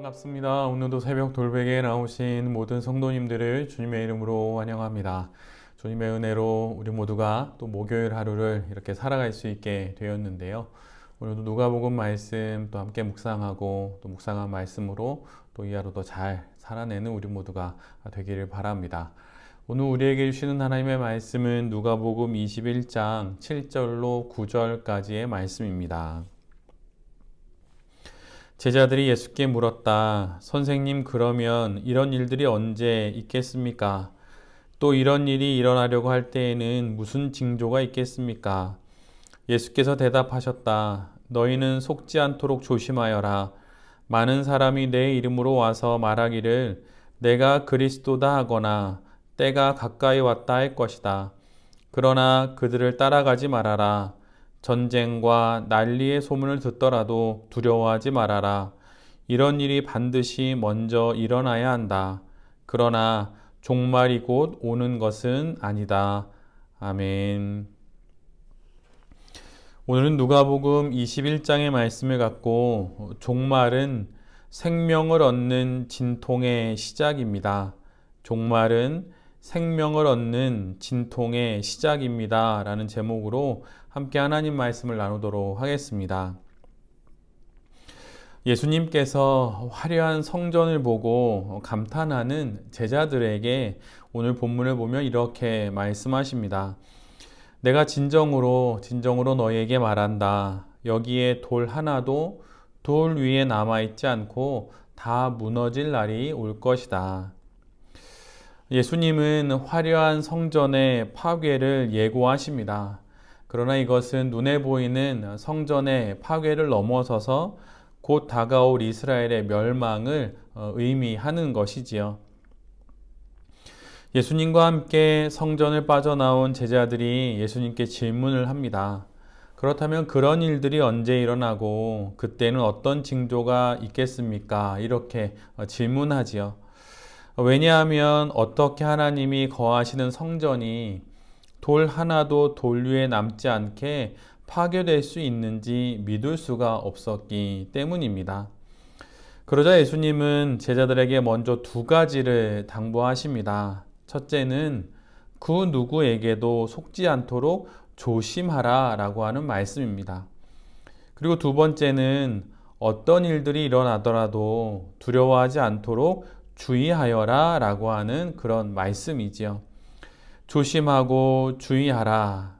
반갑습니다. 오늘도 새벽 돌베개에 나오신 모든 성도님들을 주님의 이름으로 환영합니다. 주님의 은혜로 우리 모두가 또 목요일 하루를 이렇게 살아갈 수 있게 되었는데요. 오늘도 누가복음 말씀 또 함께 묵상하고 또 묵상한 말씀으로 또 이 하루도 잘 살아내는 우리 모두가 되기를 바랍니다. 오늘 우리에게 주시는 하나님의 말씀은 누가복음 21장 7절로 9절까지의 말씀입니다. 제자들이 예수께 물었다. 선생님, 그러면 이런 일들이 언제 있겠습니까? 또 이런 일이 일어나려고 할 때에는 무슨 징조가 있겠습니까? 예수께서 대답하셨다. 너희는 속지 않도록 조심하여라. 많은 사람이 내 이름으로 와서 말하기를 내가 그리스도다 하거나 때가 가까이 왔다 할 것이다. 그러나 그들을 따라가지 말아라. 전쟁과 난리의 소문을 듣더라도 두려워하지 말아라. 이런 일이 반드시 먼저 일어나야 한다. 그러나 종말이 곧 오는 것은 아니다. 아멘. 오늘은 누가복음 21장의 말씀을 갖고 종말은 생명을 얻는 진통의 시작입니다. 종말은 생명을 얻는 진통의 시작입니다. 라는 제목으로 함께 하나님 말씀을 나누도록 하겠습니다. 예수님께서 화려한 성전을 보고 감탄하는 제자들에게 오늘 본문을 보면 이렇게 말씀하십니다. 내가 진정으로 너희에게 말한다. 여기에 돌 하나도 돌 위에 남아있지 않고 다 무너질 날이 올 것이다. 예수님은 화려한 성전의 파괴를 예고하십니다. 그러나 이것은 눈에 보이는 성전의 파괴를 넘어서서 곧 다가올 이스라엘의 멸망을 의미하는 것이지요. 예수님과 함께 성전을 빠져나온 제자들이 예수님께 질문을 합니다. 그렇다면 그런 일들이 언제 일어나고 그때는 어떤 징조가 있겠습니까? 이렇게 질문하지요. 왜냐하면 어떻게 하나님이 거하시는 성전이 돌 하나도 돌 위에 남지 않게 파괴될 수 있는지 믿을 수가 없었기 때문입니다. 그러자 예수님은 제자들에게 먼저 두 가지를 당부하십니다. 첫째는 그 누구에게도 속지 않도록 조심하라 라고 하는 말씀입니다. 그리고 두 번째는 어떤 일들이 일어나더라도 두려워하지 않도록 주의하여라 라고 하는 그런 말씀이지요. 조심하고 주의하라.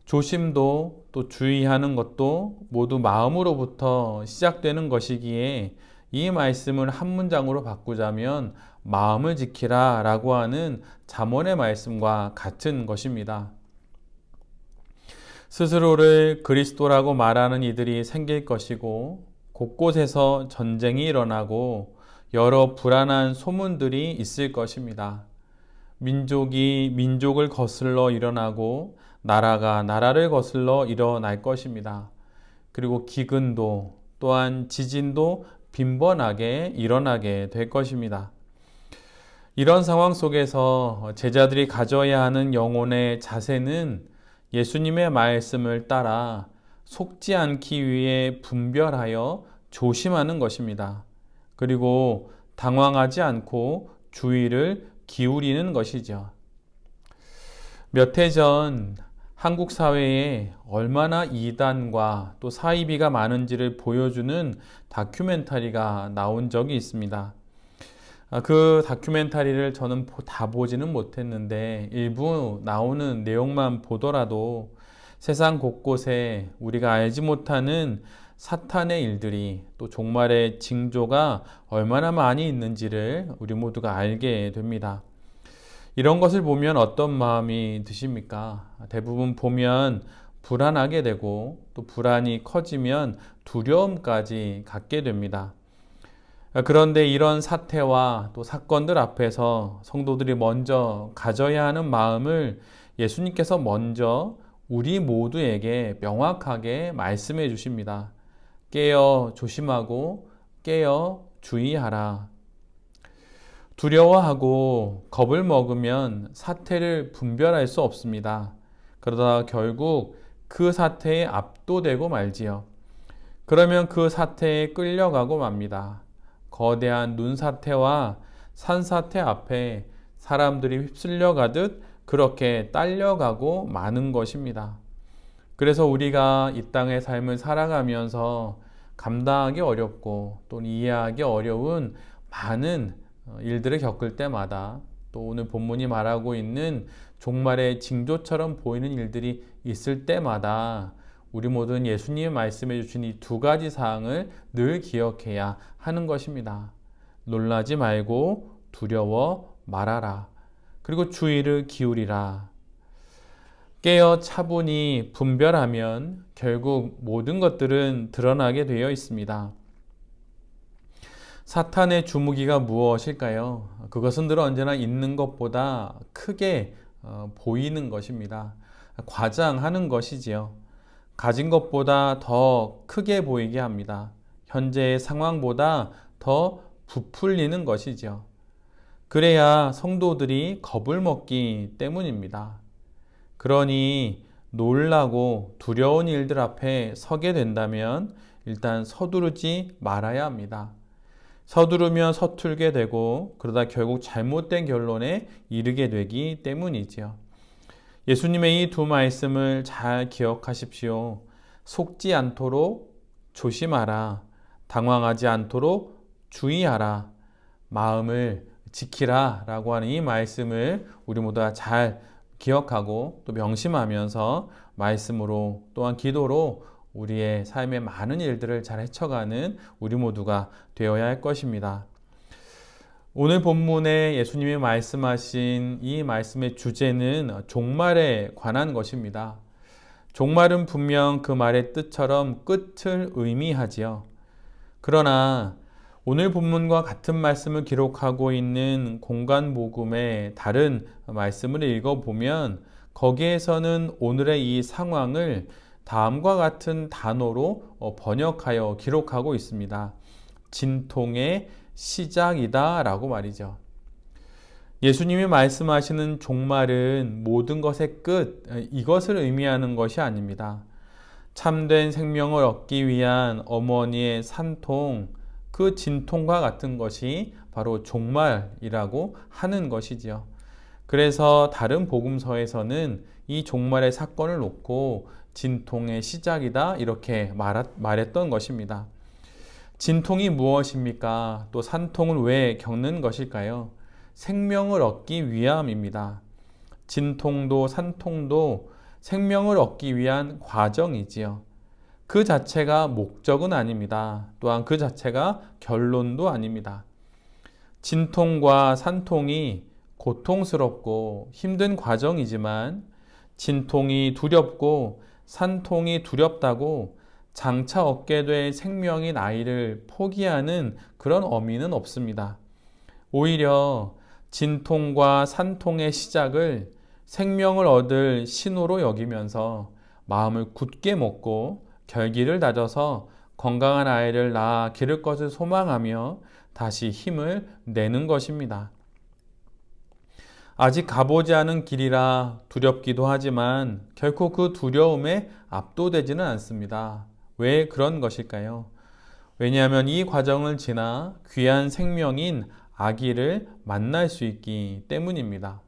조심도 또 주의하는 것도 모두 마음으로부터 시작되는 것이기에 이 말씀을 한 문장으로 바꾸자면 마음을 지키라 라고 하는 잠언의 말씀과 같은 것입니다. 스스로를 그리스도라고 말하는 이들이 생길 것이고 곳곳에서 전쟁이 일어나고 여러 불안한 소문들이 있을 것입니다. 민족이 민족을 거슬러 일어나고 나라가 나라를 거슬러 일어날 것입니다. 그리고 기근도 또한 지진도 빈번하게 일어나게 될 것입니다. 이런 상황 속에서 제자들이 가져야 하는 영혼의 자세는 예수님의 말씀을 따라 속지 않기 위해 분별하여 조심하는 것입니다. 그리고 당황하지 않고 주의를 기울이는 것이죠. 몇 해 전 한국 사회에 얼마나 이단과 또 사이비가 많은지를 보여주는 다큐멘터리가 나온 적이 있습니다. 그 다큐멘터리를 저는 다 보지는 못했는데 일부 나오는 내용만 보더라도 세상 곳곳에 우리가 알지 못하는 사탄의 일들이 또 종말의 징조가 얼마나 많이 있는지를 우리 모두가 알게 됩니다. 이런 것을 보면 어떤 마음이 드십니까? 대부분 보면 불안하게 되고 또 불안이 커지면 두려움까지 갖게 됩니다. 그런데 이런 사태와 또 사건들 앞에서 성도들이 먼저 가져야 하는 마음을 예수님께서 먼저 우리 모두에게 명확하게 말씀해 주십니다. 깨어 조심하고 깨어 주의하라. 두려워하고 겁을 먹으면 사태를 분별할 수 없습니다. 그러다 결국 그 사태에 압도되고 말지요. 그러면 그 사태에 끌려가고 맙니다. 거대한 눈사태와 산사태 앞에 사람들이 휩쓸려 가듯 그렇게 딸려가고 마는 것입니다. 그래서 우리가 이 땅의 삶을 살아가면서 감당하기 어렵고 또 이해하기 어려운 많은 일들을 겪을 때마다 또 오늘 본문이 말하고 있는 종말의 징조처럼 보이는 일들이 있을 때마다 우리 모두는 예수님이 말씀해 주신 이 두 가지 사항을 늘 기억해야 하는 것입니다. 놀라지 말고 두려워 말아라. 그리고 주의를 기울이라. 깨어 차분히 분별하면 결국 모든 것들은 드러나게 되어 있습니다. 사탄의 주무기가 무엇일까요? 그것은 늘 언제나 있는 것보다 크게 보이는 것입니다. 과장하는 것이지요. 가진 것보다 더 크게 보이게 합니다. 현재의 상황보다 더 부풀리는 것이죠. 그래야 성도들이 겁을 먹기 때문입니다. 그러니 놀라고 두려운 일들 앞에 서게 된다면 일단 서두르지 말아야 합니다. 서두르면 서툴게 되고 그러다 결국 잘못된 결론에 이르게 되기 때문이지요. 예수님의 이 두 말씀을 잘 기억하십시오. 속지 않도록 조심하라. 당황하지 않도록 주의하라. 마음을 지키라 라고 하는 이 말씀을 우리 모두가 잘 기억하고 또 명심하면서 말씀으로 또한 기도로 우리의 삶의 많은 일들을 잘 헤쳐가는 우리 모두가 되어야 할 것입니다. 오늘 본문에 예수님이 말씀하신 이 말씀의 주제는 종말에 관한 것입니다. 종말은 분명 그 말의 뜻처럼 끝을 의미하지요. 그러나 오늘 본문과 같은 말씀을 기록하고 있는 공간복음의 다른 말씀을 읽어보면 거기에서는 오늘의 이 상황을 다음과 같은 단어로 번역하여 기록하고 있습니다. 진통의 시작이다 라고 말이죠. 예수님이 말씀하시는 종말은 모든 것의 끝, 이것을 의미하는 것이 아닙니다. 참된 생명을 얻기 위한 어머니의 산통, 그 진통과 같은 것이 바로 종말이라고 하는 것이지요. 그래서 다른 복음서에서는 이 종말의 사건을 놓고 진통의 시작이다 이렇게 말했던 것입니다. 진통이 무엇입니까? 또 산통을 왜 겪는 것일까요? 생명을 얻기 위함입니다. 진통도 산통도 생명을 얻기 위한 과정이지요. 그 자체가 목적은 아닙니다. 또한 그 자체가 결론도 아닙니다. 진통과 산통이 고통스럽고 힘든 과정이지만 진통이 두렵고 산통이 두렵다고 장차 얻게 될 생명인 아이를 포기하는 그런 의미는 없습니다. 오히려 진통과 산통의 시작을 생명을 얻을 신호로 여기면서 마음을 굳게 먹고 결기를 다져서 건강한 아이를 낳아 기를 것을 소망하며 다시 힘을 내는 것입니다. 아직 가보지 않은 길이라 두렵기도 하지만 결코 그 두려움에 압도되지는 않습니다. 왜 그런 것일까요? 왜냐하면 이 과정을 지나 귀한 생명인 아기를 만날 수 있기 때문입니다.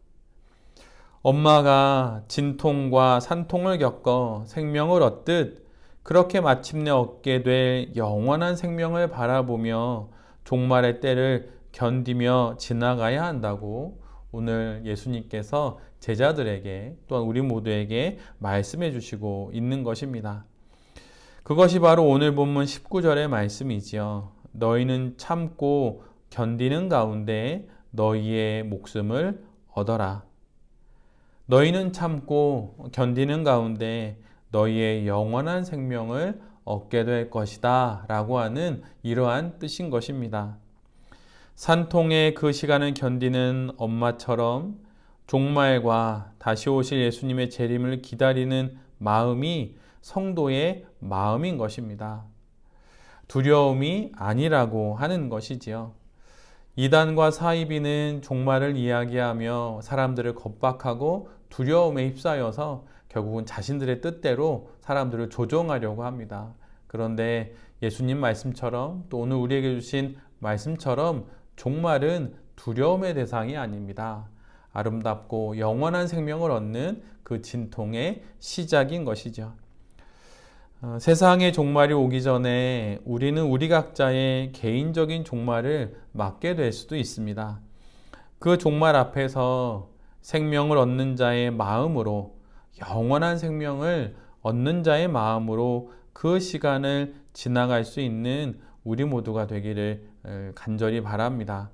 엄마가 진통과 산통을 겪어 생명을 얻듯 그렇게 마침내 얻게 될 영원한 생명을 바라보며 종말의 때를 견디며 지나가야 한다고 오늘 예수님께서 제자들에게 또한 우리 모두에게 말씀해 주시고 있는 것입니다. 그것이 바로 오늘 본문 19절의 말씀이지요. 너희는 참고 견디는 가운데 너희의 목숨을 얻어라. 너희는 참고 견디는 가운데 너희의 영원한 생명을 얻게 될 것이다 라고 하는 이러한 뜻인 것입니다. 산통의 그 시간을 견디는 엄마처럼 종말과 다시 오실 예수님의 재림을 기다리는 마음이 성도의 마음인 것입니다. 두려움이 아니라고 하는 것이지요. 이단과 사이비는 종말을 이야기하며 사람들을 겁박하고 두려움에 휩싸여서 결국은 자신들의 뜻대로 사람들을 조종하려고 합니다. 그런데 예수님 말씀처럼 또 오늘 우리에게 주신 말씀처럼 종말은 두려움의 대상이 아닙니다. 아름답고 영원한 생명을 얻는 그 진통의 시작인 것이죠. 세상의 종말이 오기 전에 우리는 우리 각자의 개인적인 종말을 맞게 될 수도 있습니다. 그 종말 앞에서 생명을 얻는 자의 마음으로, 영원한 생명을 얻는 자의 마음으로 그 시간을 지나갈 수 있는 우리 모두가 되기를 간절히 바랍니다.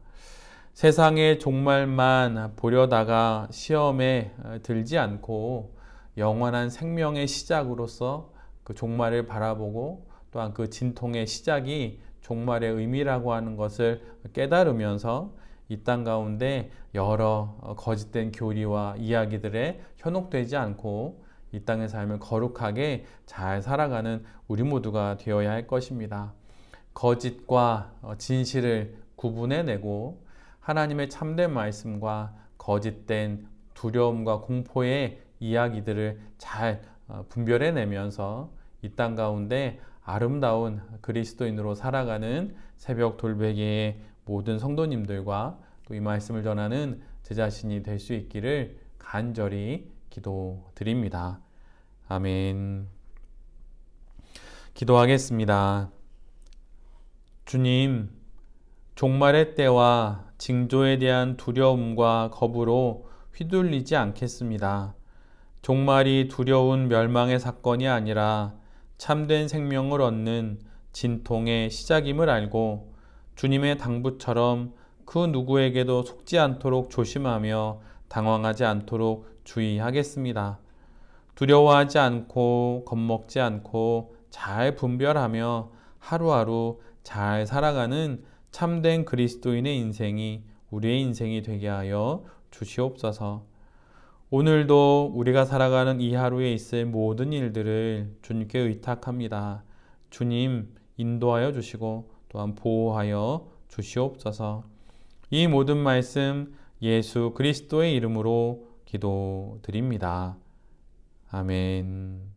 세상의 종말만 보려다가 시험에 들지 않고 영원한 생명의 시작으로서 그 종말을 바라보고 또한 그 진통의 시작이 종말의 의미라고 하는 것을 깨달으면서 이 땅 가운데 여러 거짓된 교리와 이야기들에 현혹되지 않고 이 땅의 삶을 거룩하게 잘 살아가는 우리 모두가 되어야 할 것입니다. 거짓과 진실을 구분해내고 하나님의 참된 말씀과 거짓된 두려움과 공포의 이야기들을 잘 분별해내면서 이 땅 가운데 아름다운 그리스도인으로 살아가는 새벽 돌베개의 모든 성도님들과 또 이 말씀을 전하는 제 자신이 될 수 있기를 간절히 기도드립니다. 아멘. 기도하겠습니다. 주님, 종말의 때와 징조에 대한 두려움과 겁으로 휘둘리지 않겠습니다. 종말이 두려운 멸망의 사건이 아니라 참된 생명을 얻는 진통의 시작임을 알고 주님의 당부처럼 그 누구에게도 속지 않도록 조심하며 당황하지 않도록 주의하겠습니다. 두려워하지 않고 겁먹지 않고 잘 분별하며 하루하루 잘 살아가는 참된 그리스도인의 인생이 우리의 인생이 되게 하여 주시옵소서. 오늘도 우리가 살아가는 이 하루에 있을 모든 일들을 주님께 의탁합니다. 주님 인도하여 주시고 또한 보호하여 주시옵소서. 이 모든 말씀 예수 그리스도의 이름으로 기도드립니다. 아멘.